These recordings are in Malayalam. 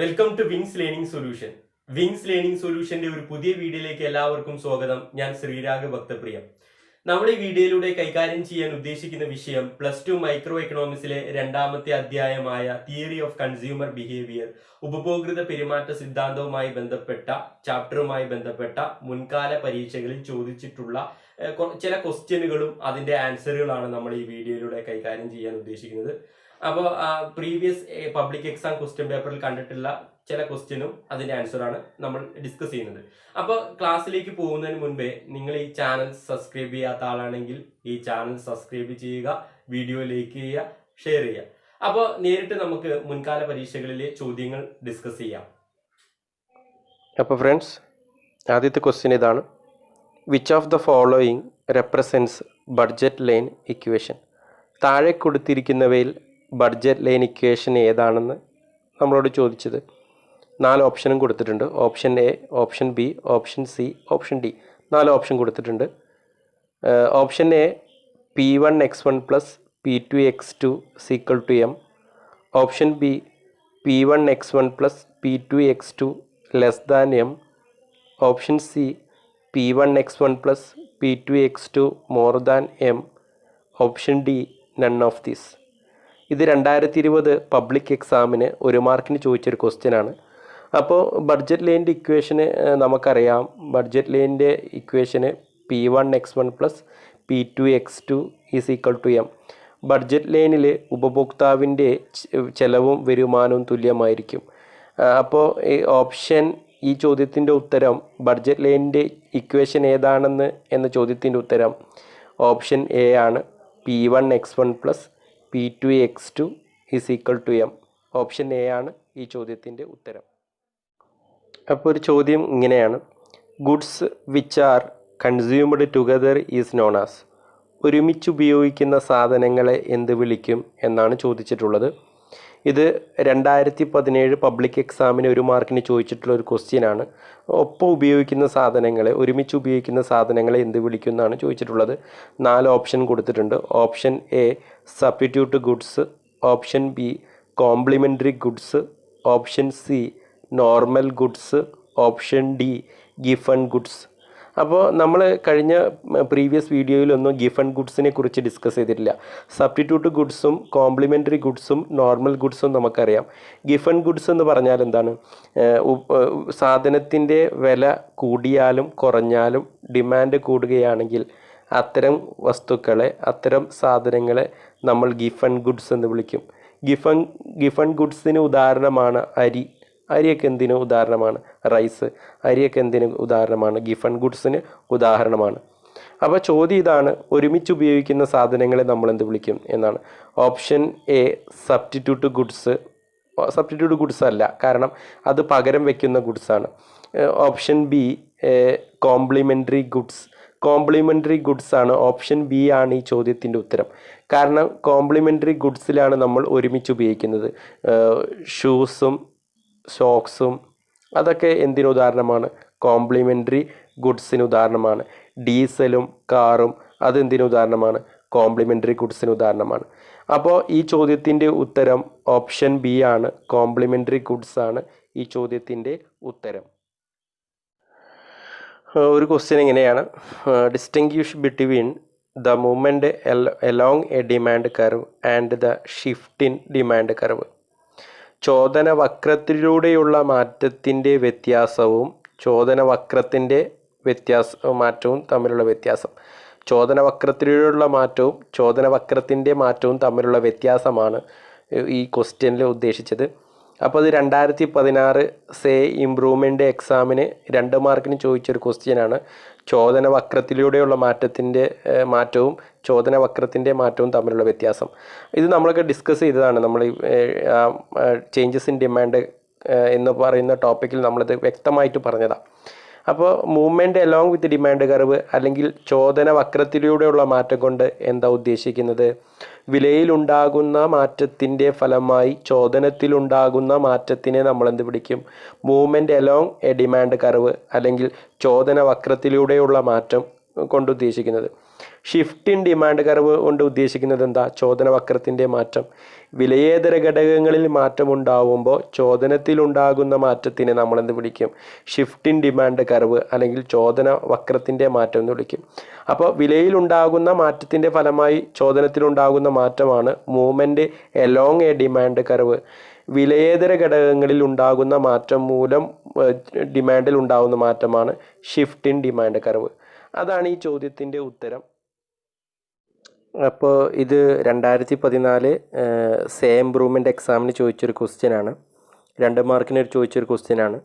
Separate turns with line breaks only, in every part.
Welcome to Wings Learning solution. Wings Learning സൊല്യൂഷന്റെ ഒരു പുതിയ വീഡിയോയിലേക്ക് എല്ലാവർക്കും സ്വാഗതം. ഞാൻ ശ്രീരാഗ് ഭക്തപ്രിയം. നമ്മൾ ഈ വീഡിയോയിലൂടെ കൈകാര്യം ചെയ്യാൻ ഉദ്ദേശിക്കുന്ന വിഷയം +2 മൈക്രോ എക്കണോമിക്സിലെ രണ്ടാമത്തെ അധ്യായമായ തിയറി ഓഫ് കൺസ്യൂമർ ബിഹേവിയർ, ഉപഭോക്തൃ പെരുമാറ്റ സിദ്ധാന്തവുമായി ബന്ധപ്പെട്ട ചാപ്റ്ററുമായി ബന്ധപ്പെട്ട മുൻകാല പരീക്ഷകളിൽ ചോദിച്ചിട്ടുള്ള ചില ക്വസ്റ്റ്യനുകളും അതിന്റെ ആൻസറുകളാണ് നമ്മൾ ഈ വീഡിയോയിലൂടെ കൈകാര്യം ചെയ്യാൻ ഉദ്ദേശിക്കുന്നത്. അപ്പോൾ പ്രീവിയസ് പബ്ലിക് എക്സാം ക്വസ്റ്റ്യൻ പേപ്പറിൽ കണ്ടിട്ടുള്ള ചില ക്വസ്റ്റ്യനും അതിന്റെ ആൻസറാണ് നമ്മൾ ഡിസ്കസ് ചെയ്യുന്നത്. അപ്പോൾ ക്ലാസ്സിലേക്ക് പോകുന്നതിന് മുൻപേ നിങ്ങൾ ഈ ചാനൽ സബ്സ്ക്രൈബ് ചെയ്യാത്ത ആളാണെങ്കിൽ ഈ ചാനൽ സബ്സ്ക്രൈബ് ചെയ്യുക, വീഡിയോ ലൈക്ക് ചെയ്യുക, ഷെയർ ചെയ്യുക. അപ്പോൾ നേരിട്ട് നമുക്ക് മുൻകാല പരീക്ഷകളിലെ ചോദ്യങ്ങൾ ഡിസ്കസ് ചെയ്യാം.
അപ്പോൾ ഫ്രണ്ട്സ്, ആദ്യത്തെ ക്വസ്റ്റ്യൻ ഇതാണ്. Which of the following represents budget line equation? താഴെ കൊടുത്തിരിക്കുന്നവയിൽ ബഡ്ജറ്റ് ലൈൻ ഇക്വേഷൻ ഏതാണെന്ന് നമ്മളോട് ചോദിച്ചത്. 4 ഓപ്ഷനും കൊടുത്തിട്ടുണ്ട്. Option A, option B, option C, option D. 4 option കൊടുത്തിട്ടുണ്ട്. Option A P1x1 + P2x2 = M. Option B P1x1 + P2x2 M. Option C P1x1 + P2x2 M. Option D none of these. ഇത് 2020 പബ്ലിക് എക്സാമിന് 1 മാർക്കിന് ചോദിച്ചൊരു ക്വസ്റ്റ്യനാണ്. അപ്പോൾ ബഡ്ജറ്റ് ലൈനിൻ്റെ ഇക്വേഷന് നമുക്കറിയാം. ബഡ്ജറ്റ് ലൈനിൻ്റെ ഇക്വേഷന് P1x1 + P2x2 = M. ബഡ്ജറ്റ് ലൈനിൽ ഉപഭോക്താവിൻ്റെ ചെലവും വരുമാനവും തുല്യമായിരിക്കും. അപ്പോൾ ഈ ചോദ്യത്തിൻ്റെ ഉത്തരം, ബഡ്ജറ്റ് ലൈനിൻ്റെ ഇക്വേഷൻ ഏതാണെന്ന് എന്ന ചോദ്യത്തിൻ്റെ ഉത്തരം ഓപ്ഷൻ എ ആണ്. P1x1 + P2x2 = M. Option A ആണ് ഈ ചോദ്യത്തിൻ്റെ ഉത്തരം. അപ്പോൾ ഒരു ചോദ്യം ഇങ്ങനെയാണ്. Goods which are consumed together is known as. ഒരുമിച്ച് ഉപയോഗിക്കുന്ന സാധനങ്ങളെ എന്ത് വിളിക്കും എന്നാണ് ചോദിച്ചിട്ടുള്ളത്. ഇത് 2017 പബ്ലിക് എക്സാമിന് 1 മാർക്കിന് ചോദിച്ചിട്ടുള്ള ഒരു ക്വസ്റ്റ്യനാണ്. ഒപ്പം ഉപയോഗിക്കുന്ന സാധനങ്ങളെ, ഒരുമിച്ച് ഉപയോഗിക്കുന്ന സാധനങ്ങളെ എന്ത് വിളിക്കും എന്നാണ് ചോദിച്ചിട്ടുള്ളത്. 4 ഓപ്ഷൻ കൊടുത്തിട്ടുണ്ട്. Option A substitute goods, option B complementary goods, option C normal goods, option D given goods. അപ്പോൾ നമ്മൾ കഴിഞ്ഞ പ്രീവിയസ് വീഡിയോയിലൊന്നും ഗിഫൺ ഗുഡ്സിനെ കുറിച്ച് ഡിസ്കസ് ചെയ്തിട്ടില്ല. സബ്സ്റ്റിറ്റ്യൂട്ട് ഗുഡ്സും കോംപ്ലിമെൻ്ററി ഗുഡ്സും നോർമൽ ഗുഡ്സും നമുക്കറിയാം. ഗിഫൺ ഗുഡ്സ് എന്ന് പറഞ്ഞാൽ എന്താണ്? സാധനത്തിൻ്റെ വില കൂടിയാലും കുറഞ്ഞാലും ഡിമാൻഡ് കൂടുകയാണെങ്കിൽ അത്തരം വസ്തുക്കളെ, അത്തരം സാധനങ്ങളെ നമ്മൾ ഗിഫൺ ഗുഡ്സ് എന്ന് വിളിക്കും. ഗിഫൺ ഗുഡ്സിന് ഉദാഹരണമാണ് അരി. അരിയൊക്കെ എന്തിന് ഉദാഹരണമാണ്? റൈസ്. അരിയൊക്കെ എന്തിന് ഉദാഹരണമാണ്? ഗിഫൺ ഗുഡ്സിന് ഉദാഹരണമാണ്. അപ്പോൾ ചോദ്യം ഇതാണ്, ഒരുമിച്ച് ഉപയോഗിക്കുന്ന സാധനങ്ങളെ നമ്മൾ എന്ത് വിളിക്കും എന്നാണ്. Option A substitute goods. Substitute goods അല്ല, കാരണം അത് പകരം വയ്ക്കുന്ന ഗുഡ്സാണ്. Option B complementary goods. Complementary goods ആണ്. ഓപ്ഷൻ ബി ആണ് ഈ ചോദ്യത്തിൻ്റെ ഉത്തരം. കാരണം കോംപ്ലിമെൻ്ററി ഗുഡ്സിലാണ് നമ്മൾ ഒരുമിച്ച് ഉപയോഗിക്കുന്നത്. ഷൂസും സോക്സും അതൊക്കെ എന്തിന് ഉദാഹരണമാണ്? കോംപ്ലിമെൻ്ററി ഗുഡ്സിന് ഉദാഹരണമാണ്. ഡീസലും കാറും അതെന്തിന് ഉദാഹരണമാണ്? കോംപ്ലിമെൻ്ററി ഗുഡ്സിന് ഉദാഹരണമാണ്. അപ്പോൾ ഈ ചോദ്യത്തിൻ്റെ ഉത്തരം ഓപ്ഷൻ ബി ആണ്. കോംപ്ലിമെൻ്ററി ഗുഡ്സ് ആണ് ഈ ചോദ്യത്തിൻ്റെ ഉത്തരം. ഒരു ക്വസ്റ്റ്യൻ എങ്ങനെയാണ്? Distinguish between the movement along a demand curve and the shift in demand curve. ചോദന വക്രത്തിലൂടെയുള്ള മാറ്റത്തിൻ്റെ വ്യത്യാസവും ചോദന വക്രത്തിൻ്റെ മാറ്റവും തമ്മിലുള്ള വ്യത്യാസം. ചോദന വക്രത്തിലൂടെയുള്ള മാറ്റവും ചോദന വക്രത്തിൻ്റെ മാറ്റവും തമ്മിലുള്ള വ്യത്യാസമാണ് ഈ ക്വസ്റ്റ്യനിൽ ഉദ്ദേശിച്ചത്. അപ്പോൾ അത് 2016 ഇംപ്രൂവ്മെൻ്റ് എക്സാമിന് 2 മാർക്കിന് ചോദിച്ചൊരു ക്വസ്റ്റ്യനാണ്. ചോദന വക്രത്തിലൂടെയുള്ള മാറ്റവും ചോദന വക്രത്തിൻ്റെ മാറ്റവും തമ്മിലുള്ള വ്യത്യാസം. ഇത് നമ്മളൊക്കെ ഡിസ്കസ് ചെയ്തതാണ്. നമ്മൾ ചേഞ്ചസ് ഇൻ ഡിമാൻഡ് എന്ന് പറയുന്ന ടോപ്പിക്കിൽ നമ്മളിത് വ്യക്തമായിട്ട് പറഞ്ഞതാണ്. അപ്പോൾ movement along with demand curve അല്ലെങ്കിൽ ചോദന വക്രത്തിലൂടെയുള്ള മാറ്റം കൊണ്ട് എന്താ ഉദ്ദേശിക്കുന്നത്? വിലയിലുണ്ടാകുന്ന മാറ്റത്തിൻ്റെ ഫലമായി ചോദനത്തിലുണ്ടാകുന്ന മാറ്റത്തിനെ നമ്മൾ എന്ത് വിളിക്കും? Movement along a demand curve അല്ലെങ്കിൽ ചോദന വക്രത്തിലൂടെയുള്ള മാറ്റം കൊണ്ട് ഉദ്ദേശിക്കുന്നത്. ഷിഫ്റ്റ് ഇൻ ഡിമാൻഡ് കർവ് കൊണ്ട് ഉദ്ദേശിക്കുന്നത് എന്താ? ചോദന വക്രത്തിൻ്റെ മാറ്റം. വിലയേതര ഘടകങ്ങളിൽ മാറ്റം ഉണ്ടാവുമ്പോൾ ചോദനത്തിലുണ്ടാകുന്ന മാറ്റത്തിന് നമ്മളെന്ത് വിളിക്കും? ഷിഫ്റ്റ് ഇൻ ഡിമാൻഡ് കർവ് അല്ലെങ്കിൽ ചോദന വക്രത്തിൻ്റെ മാറ്റം എന്ന് വിളിക്കും. അപ്പോൾ വിലയിലുണ്ടാകുന്ന മാറ്റത്തിൻ്റെ ഫലമായി ചോദനത്തിലുണ്ടാകുന്ന മാറ്റമാണ് movement along a demand curve. വിലയേതര ഘടകങ്ങളിൽ ഉണ്ടാകുന്ന മാറ്റം മൂലം ഡിമാൻഡിൽ ഉണ്ടാകുന്ന മാറ്റമാണ് ഷിഫ്റ്റ് ഇൻ ഡിമാൻഡ് കർവ്. അതാണ് ഈ ചോദ്യത്തിൻ്റെ ഉത്തരം. അപ്പോൾ ഇത് 2014 ഇംപ്രൂവ്മെൻ്റ് എക്സാമിന് ചോദിച്ചൊരു ക്വസ്റ്റ്യനാണ്. 2 മാർക്കിന് ചോദിച്ചൊരു ക്വസ്റ്റ്യനാണ്.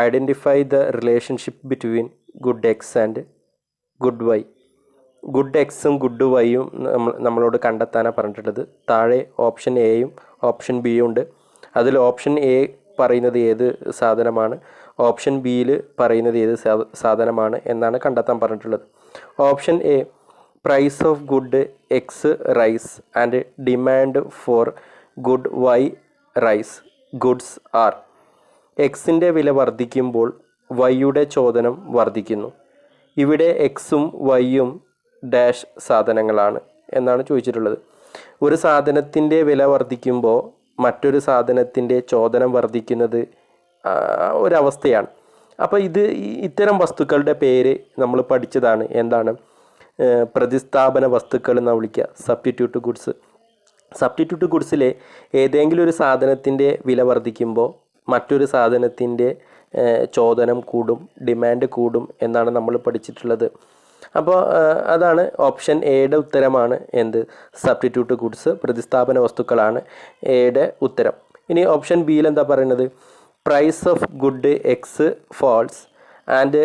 Identify the relationship between good X and good Y. Good എക്സും ഗുഡ് വൈയും നമ്മളോട് കണ്ടെത്താനാണ് പറഞ്ഞിട്ടുള്ളത്. താഴെ ഓപ്ഷൻ എയും ഓപ്ഷൻ ബിയും ഉണ്ട്. അതിൽ ഓപ്ഷൻ എ പറയുന്നത് ഏത് സാധനമാണ്, ഓപ്ഷൻ ബിയിൽ പറയുന്നത് ഏത് സാധനമാണ് എന്നാണ് കണ്ടെത്താൻ പറഞ്ഞിട്ടുള്ളത്. Option A, price of good X rise and demand for good Y rise. Goods are. എക്സിൻ്റെ വില വർദ്ധിക്കുമ്പോൾ വൈയുടെ ചോദനം വർദ്ധിക്കുന്നു. ഇവിടെ എക്സും വൈയും ഡാഷ് സാധനങ്ങളാണ് എന്നാണ് ചോദിച്ചിട്ടുള്ളത്. ഒരു സാധനത്തിൻ്റെ വില വർദ്ധിക്കുമ്പോൾ മറ്റൊരു സാധനത്തിൻ്റെ ചോദനം വർദ്ധിക്കുന്നത് ഒരവസ്ഥയാണ്. അപ്പോൾ ഇത്തരം വസ്തുക്കളുടെ പേര് നമ്മൾ പഠിച്ചതാണ്. എന്താണ്? പ്രതിസ്ഥാപന വസ്തുക്കൾ എന്ന് വിളിക്കുക, സബ്സ്റ്റിറ്റ്യൂട്ട് ഗുഡ്സ്. സബ്സ്റ്റിറ്റ്യൂട്ട് ഗുഡ്സിലെ ഏതെങ്കിലും ഒരു സാധനത്തിൻ്റെ വില വർദ്ധിക്കുമ്പോൾ മറ്റൊരു സാധനത്തിൻ്റെ ചോദനം കൂടും, ഡിമാൻഡ് കൂടും എന്നാണ് നമ്മൾ പഠിച്ചിട്ടുള്ളത്. അപ്പോൾ അതാണ് ഓപ്ഷൻ എയുടെ ഉത്തരമാണ് എന്ത്? സബ്സ്റ്റിറ്റ്യൂട്ട് ഗുഡ്സ്, പ്രതിസ്ഥാപന വസ്തുക്കളാണ് എയുടെ ഉത്തരം. ഇനി ഓപ്ഷൻ ബിയിൽ എന്താ പറയുന്നത്? Price of good X falls and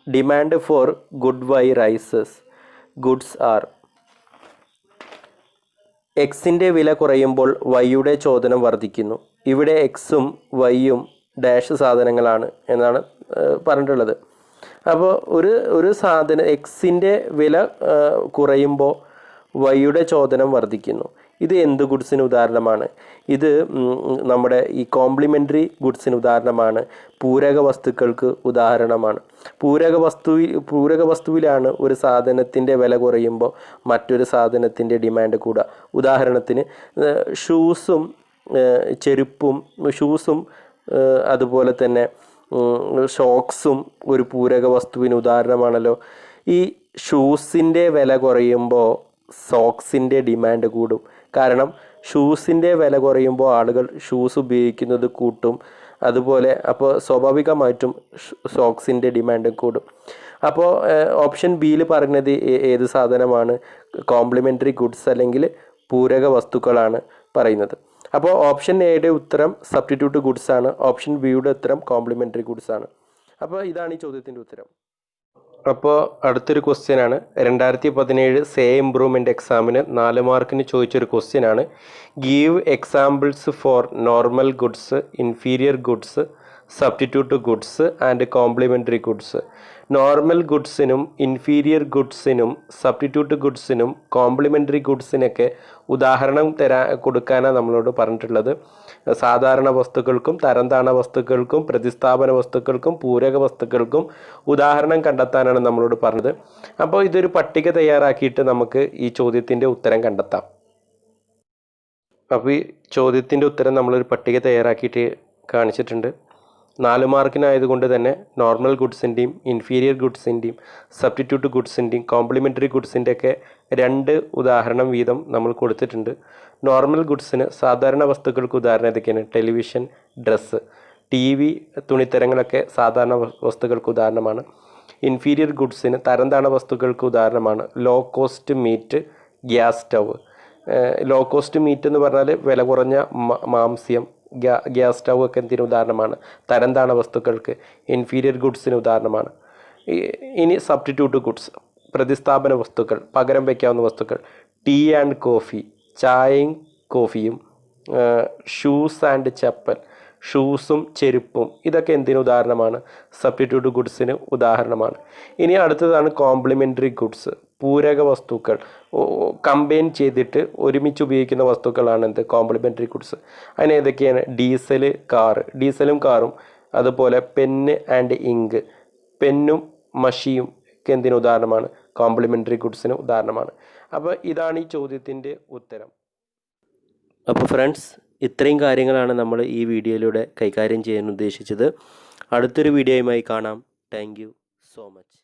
demand for good Y rises. Goods are. എക്സിൻ്റെ വില കുറയുമ്പോൾ വൈയുടെ ചോദനം വർദ്ധിക്കുന്നു. ഇവിടെ എക്സും വൈയും ഡാഷ് സാധനങ്ങളാണ് എന്നാണ് പറഞ്ഞിട്ടുള്ളത്. അപ്പോൾ ഒരു സാധനം എക്സിൻ്റെ വില കുറയുമ്പോൾ വൈയുടെ ചോദനം വർദ്ധിക്കുന്നു. ഇത് എന്ത് ഗുഡ്സിന് ഉദാഹരണമാണ്? ഇത് നമ്മുടെ ഈ കോംപ്ലിമെൻ്ററി ഗുഡ്സിന് ഉദാഹരണമാണ്. പൂരക വസ്തുക്കൾക്ക് ഉദാഹരണമാണ്. പൂരക വസ്തുവിലാണ് ഒരു സാധനത്തിൻ്റെ വില കുറയുമ്പോൾ മറ്റൊരു സാധനത്തിൻ്റെ ഡിമാൻഡ് കൂടുക. ഉദാഹരണത്തിന് ഷൂസും അതുപോലെ തന്നെ ഷോക്സും ഒരു പൂരക വസ്തുവിന് ഉദാഹരണമാണല്ലോ. ഈ ഷൂസിൻ്റെ വില കുറയുമ്പോൾ സോക്സിൻ്റെ ഡിമാൻഡ് കൂടും. കാരണം ഷൂസിൻ്റെ വില കുറയുമ്പോൾ ആളുകൾ ഷൂസ് ഉപയോഗിക്കുന്നത് കൂട്ടും. അതുപോലെ അപ്പോൾ സ്വാഭാവികമായിട്ടും സോക്സിൻ്റെ ഡിമാൻഡ് കൂടും. അപ്പോൾ ഓപ്ഷൻ ബിയിൽ പറഞ്ഞത് ഏത് സാധനമാണ്? കോംപ്ലിമെൻ്ററി ഗുഡ്സ് അല്ലെങ്കിൽ പൂരക വസ്തുക്കളാണ് പറയുന്നത്. അപ്പോൾ ഓപ്ഷൻ എയുടെ ഉത്തരം സബ്സ്റ്റിറ്റ്യൂട്ട് ഗുഡ്സ് ആണ്. ഓപ്ഷൻ ബിയുടെ ഉത്തരം കോംപ്ലിമെൻ്ററി ഗുഡ്സ് ആണ്. അപ്പോൾ ഇതാണ് ഈ ചോദ്യത്തിൻ്റെ ഉത്തരം. അപ്പോൾ അടുത്തൊരു ക്വസ്റ്റ്യനാണ്. 2017 ഇംപ്രൂവ്മെൻ്റ് എക്സാമിന് 4 മാർക്കിന് ചോദിച്ചൊരു ക്വസ്റ്റ്യനാണ്. Give examples for normal goods, inferior goods, substitute goods and complementary goods. Normal ഗുഡ്സിനും ഇൻഫീരിയർ ഗുഡ്സിനും സബ്സ്റ്റിറ്റ്യൂട്ട് ഗുഡ്സിനും കോംപ്ലിമെൻ്ററി ഗുഡ്സിനൊക്കെ ഉദാഹരണം കൊടുക്കാനാണ് നമ്മളോട് പറഞ്ഞിട്ടുള്ളത്. സാധാരണ വസ്തുക്കൾക്കും തരംതാണ വസ്തുക്കൾക്കും പ്രതിസ്ഥാപന വസ്തുക്കൾക്കും പൂരക വസ്തുക്കൾക്കും ഉദാഹരണം കണ്ടെത്താനാണ് നമ്മളോട് പറഞ്ഞത്. അപ്പോൾ ഇതൊരു പട്ടിക തയ്യാറാക്കിയിട്ട് നമുക്ക് ഈ ചോദ്യത്തിൻ്റെ ഉത്തരം കണ്ടെത്താം. അപ്പോൾ ഈ ചോദ്യത്തിൻ്റെ ഉത്തരം നമ്മളൊരു പട്ടിക തയ്യാറാക്കിയിട്ട് കാണിച്ചിട്ടുണ്ട്. 4 മാർക്കിനായതുകൊണ്ട് തന്നെ നോർമൽ ഗുഡ്സിൻ്റെയും ഇൻഫീരിയർ ഗുഡ്സിൻ്റെയും സബ്സ്റ്റിറ്റ്യൂട്ട് ഗുഡ്സിൻ്റെയും കോംപ്ലിമെൻ്ററി ഗുഡ്സിൻ്റെയൊക്കെ 2 ഉദാഹരണം വീതം നമ്മൾ കൊടുത്തിട്ടുണ്ട്. നോർമൽ ഗുഡ്സിന് സാധാരണ വസ്തുക്കൾക്ക് ഉദാഹരണം ഏതൊക്കെയാണ്? ടെലിവിഷൻ, ഡ്രസ്സ്, TV, തുണിത്തരങ്ങളൊക്കെ സാധാരണ വസ്തുക്കൾക്ക് ഉദാഹരണമാണ്. ഇൻഫീരിയർ ഗുഡ്സിന് തരംതാണ വസ്തുക്കൾക്ക് ഉദാഹരണമാണ് low cost meat, gas stove. Low cost meat എന്ന് പറഞ്ഞാൽ വില കുറഞ്ഞ മാംസ്യം, ഗ്യാസ് സ്റ്റൗ ഒക്കെ എന്തിന് ഉദാഹരണമാണ്? തരംതാണ വസ്തുക്കൾക്ക്. ഇൻഫീരിയർ ഗുഡ്സിന് ഉദാഹരണമാണ്. ഇനി സബ്സ്റ്റിറ്റ്യൂട്ട് ഗുഡ്സ്, പ്രതിസ്ഥാപന വസ്തുക്കൾ, പകരം വയ്ക്കാവുന്ന വസ്തുക്കൾ. ടീ ആൻഡ് കോഫി, ചായയും കോഫിയും. ഷൂസ് ആൻഡ് ചപ്പൽ, ഷൂസും ചെരുപ്പും. ഇതൊക്കെ എന്തിന് ഉദാഹരണമാണ്? സബ്സ്റ്റിറ്റ്യൂട്ട് ഗുഡ്സിന് ഉദാഹരണമാണ്. ഇനി അടുത്തതാണ് കോംപ്ലിമെൻ്ററി ഗുഡ്സ്, പൂരക വസ്തുക്കൾ. കമ്പൈൻ ചെയ്തിട്ട് ഒരുമിച്ച് ഉപയോഗിക്കുന്ന വസ്തുക്കളാണ് എന്ത്? Complementary goods. അതിന് ഏതൊക്കെയാണ്? ഡീസലും കാറും. അതുപോലെ പെന്ന് ആൻഡ് ഇങ്ക്, പെന്നും മഷിയും ഒക്കെ എന്തിന് ഉദാഹരണമാണ്? കോംപ്ലിമെൻ്ററി ഗുഡ്സിന് ഉദാഹരണമാണ്. അപ്പോൾ ഇതാണ് ഈ ചോദ്യത്തിൻ്റെ ഉത്തരം.
അപ്പോൾ ഫ്രണ്ട്സ്, ഇത്രയും കാര്യങ്ങളാണ് നമ്മൾ ഈ വീഡിയോയിലൂടെ കൈകാര്യം ചെയ്യാൻ ഉദ്ദേശിച്ചത്. അടുത്തൊരു വീഡിയോയുമായി കാണാം. Thank you so much.